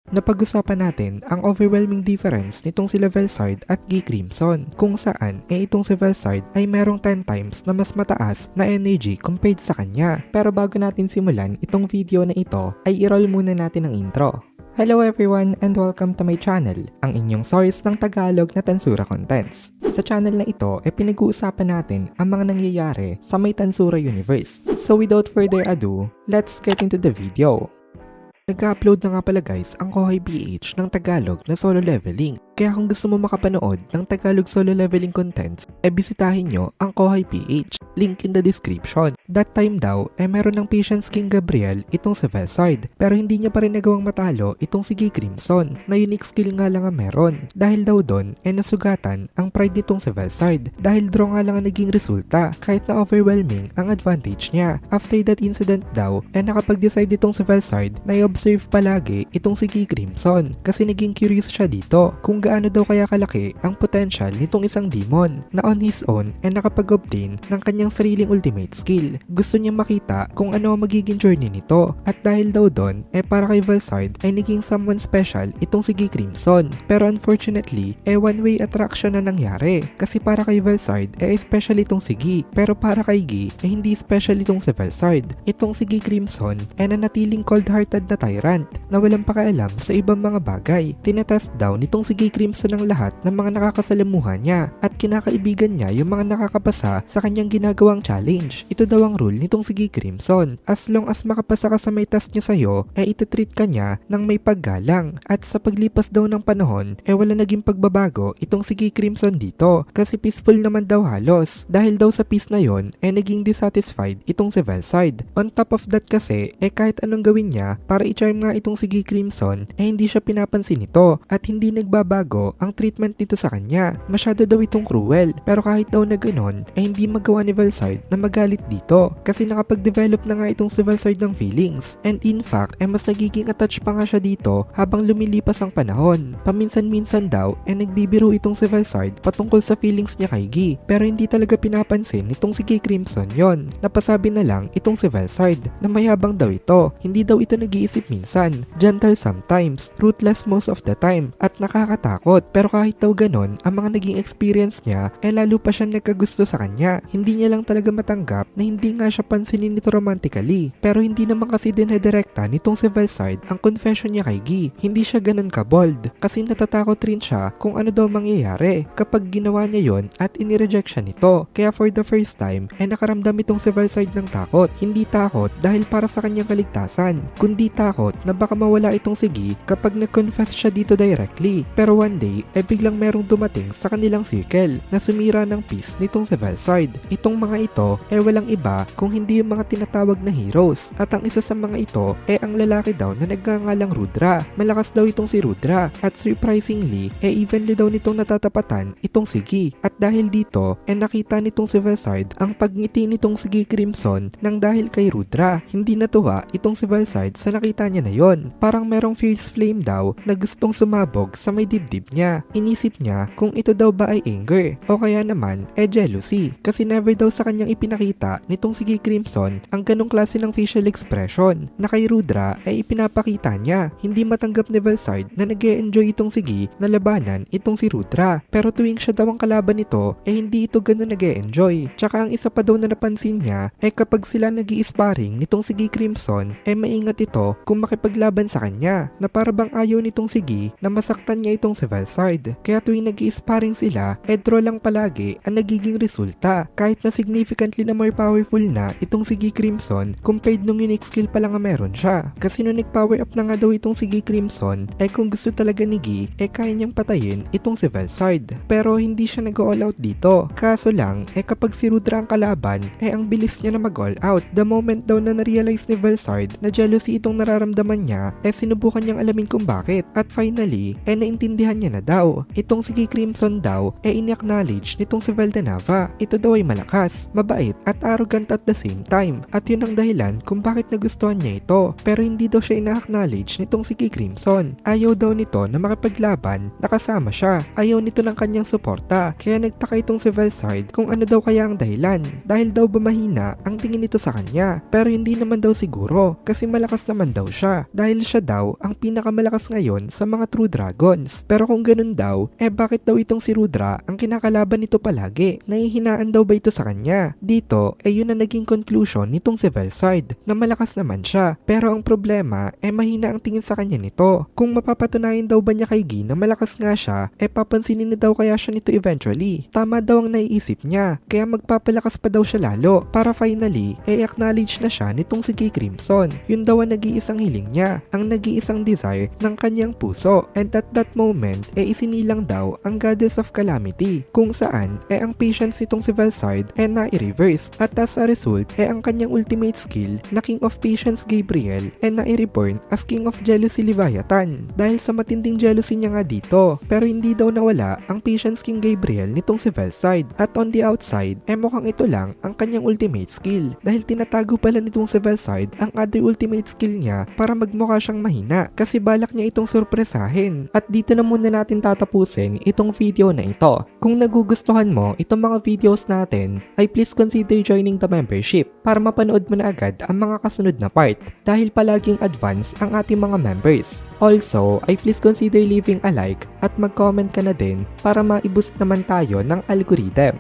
Napag-usapan natin ang overwhelming difference nitong sila Velsard at Gi Crimson, kung saan itong si Velsard ay merong 10 times na mas mataas na energy compared sa kanya. Pero bago natin simulan itong video na ito, ay i-roll muna natin ang intro. Hello everyone and welcome to my channel, ang inyong source ng Tagalog na Tansura Contents. Sa channel na ito ay pinag-uusapan natin ang mga nangyayari sa may Tansura universe. So without further ado, let's get into the video. Nag-upload na nga pala guys ang Kohay PH ng Tagalog na solo leveling. Kaya kung gusto mo makapanood ng Tagalog solo leveling contents, bisitahin nyo ang Kohay PH. Link in the description. That time daw, meron ng Patience King Gabriel itong si Velsard. Pero hindi niya pa rin nagawang matalo itong si Gi Crimson, na unique skill nga lang ang meron. Dahil daw doon, nasugatan ang pride nitong si Velsard. Dahil draw nga lang ang naging resulta, kahit na overwhelming ang advantage niya. After that incident daw, nakapag-decide itong si Velsard na i-observe palagi itong si Gi Crimson. Kasi naging curious siya dito kung gaano daw kaya kalaki ang potential nitong isang demon na on his own nakapag-obtain ng kanyang sariling ultimate skill. Gusto niya makita kung ano ang magiging journey nito, at dahil daw doon para kay Velsard ay naging someone special itong si Gi Crimson. Pero unfortunately one-way attraction na nangyari, kasi para kay Velsard special itong si Gi, pero para kay Gi hindi special itong si Velsard. Itong si Gi Crimson nanatiling cold-hearted na tyrant na walang pakialam sa ibang mga bagay. Tinetest daw nitong si Gi Crimson ang lahat ng mga nakakasalamuhan niya at kinakaibigan niya yung mga nakakapasa sa kanyang ginagawang challenge. Ito daw ang rule nitong si Gi Crimson. As long as makapasa ka sa may task niya sa'yo, itetreat ka niya ng may paggalang. At sa paglipas daw ng panahon, wala naging pagbabago itong si Gi Crimson dito, kasi peaceful naman daw halos. Dahil daw sa peace na yon, naging dissatisfied itong si Velsard. On top of that kasi, kahit anong gawin niya para i-charm nga itong si Gi Crimson, hindi siya pinapansin nito at hindi nagbabago ang treatment nito sa kanya. Masyado daw itong cruel, pero kahit daw na ganon, hindi magawa ni Velsard na magalit dito, kasi nakapag-develop na nga itong si Velsard ng feelings. And in fact, mas nagiging attached pa nga siya dito habang lumilipas ang panahon. Paminsan-minsan daw, nagbibiro itong si Velsard patungkol sa feelings niya kay Gi, pero hindi talaga pinapansin nitong si Gi Crimson yon. Napasabi na lang itong si Velsard na mayabang daw ito, hindi daw ito nag-iisip minsan, gentle sometimes, ruthless most of the time, at nakakatakot. Pero kahit daw ganon, ang mga naging experience niya lalo pa siyang nagkagusto sa kanya. Hindi niya lang talaga matanggap na hindi nga siya pansinin nito romantically. Pero hindi naman kasi dinedirekta nitong si Velsard ang confession niya kay Gi. Hindi siya ganon ka-bold, kasi natatakot rin siya kung ano daw mangyayari kapag ginawa niya yon at inireject siya nito. Kaya for the first time nakaramdam itong si Velsard ng takot. Hindi takot dahil para sa kanyang kaligtasan, kundi takot na baka mawala itong si Gi kapag nag-confess siya dito directly. Pero one day biglang merong dumating sa kanilang circle na sumira ng peace nitong si Velsard. Itong mga ito walang iba kung hindi yung mga tinatawag na heroes, at ang isa sa mga ito ang lalaki daw na nagngangalang Rudra. Malakas daw itong si Rudra, at surprisingly evenly daw nitong natatapatan itong si Gi. At dahil dito nakita nitong si Velsard ang pagngiti nitong si Gi Crimson nang dahil kay Rudra. Hindi natuwa itong si Velsard sa nakita niya na yon. Parang merong fierce flame daw na gustong sumabog sa may dibdib niya. Inisip niya kung ito daw ba ay anger o kaya naman jealousy, kasi never daw sa kanyang ipinakita nitong si Gi Crimson ang ganong klase ng facial expression na kay Rudra ipinapakita niya. Hindi matanggap ni Velsard na nag-e-enjoy itong si Gi na labanan itong si Rudra, pero tuwing siya daw ang kalaban nito hindi ito ganun nag-e-enjoy. Tsaka ang isa pa daw na napansin niya kapag sila nag-i-sparring nitong si Gi Crimson maingat ito kung makipaglaban sa kanya, na para bang ayaw nitong si Gi na masaktan niya itong si Velsard. Kaya tuwing nag-i-sparring sila draw lang palagi ang nagiging resulta, kahit na significantly na more powerful na itong si Gi Crimson compared nung unique skill pa lang meron siya. Kasi nung nag-power up na nga daw itong si Gi Crimson kung gusto talaga ni Gi kaya niyang patayin itong si Velsard. Pero hindi siya nag-all out dito. Kaso lang kapag si Rudra ang kalaban ang bilis niya na mag-all out. The moment daw na na-realize ni Velsard na jealousy itong nararamdaman niya sinubukan niyang alamin kung bakit. At finally naintindihan naintindihan niya na daw. Itong si Kay Crimson daw ini-acknowledge nitong si Valdenava. Ito daw ay malakas, mabait at arrogant at the same time. At yun ang dahilan kung bakit nagustuhan niya ito. Pero hindi daw siya ina-acknowledge nitong si Kay Crimson. Ayaw daw nito na makipaglaban na kasama siya. Ayaw nito ng kanyang suporta. Kaya nagtaka itong si Velside kung ano daw kaya ang dahilan. Dahil daw ba mahina ang tingin nito sa kanya. Pero hindi naman daw siguro kasi malakas naman daw siya. Dahil siya daw ang pinakamalakas ngayon sa mga True Dragons. Pero kung ganun daw, bakit daw itong si Rudra ang kinakalaban nito palagi? Nahihinaan daw ba ito sa kanya? Dito, yun ang naging conclusion nitong si Velside na malakas naman siya. Pero ang problema, mahina ang tingin sa kanya nito. Kung mapapatunayan daw ba niya kay Guy na malakas nga siya, papansinin na daw kaya siya nito eventually. Tama daw ang naiisip niya, kaya magpapalakas pa daw siya lalo para finally, acknowledge na siya nitong si Kay Crimson. Yun daw ang nag-iisang hiling niya, ang nag-iisang desire ng kanyang puso. And at that moment, isinilang daw ang Goddess of Calamity, kung saan, ang patience nitong si Velside na-reverse. At as a result, ang kanyang ultimate skill na King of Patience Gabriel na-reborn as King of Jealousy Leviathan. Dahil sa matinding jealousy niya nga dito, pero hindi daw nawala ang Patience King Gabriel nitong si Velside. At on the outside, mukhang ito lang ang kanyang ultimate skill. Dahil tinatago pala nitong si Velside ang other ultimate skill niya para magmukha siyang mahina kasi balak niya itong surpresahin. At dito na muna natin tatapusin itong video na ito. Kung nagugustuhan mo itong mga videos natin, ay please consider joining the membership para mapanood mo na agad ang mga kasunod na part dahil palaging advance ang ating mga members. Also, ay please consider leaving a like at mag-comment ka na din para ma-boost naman tayo ng algorithm.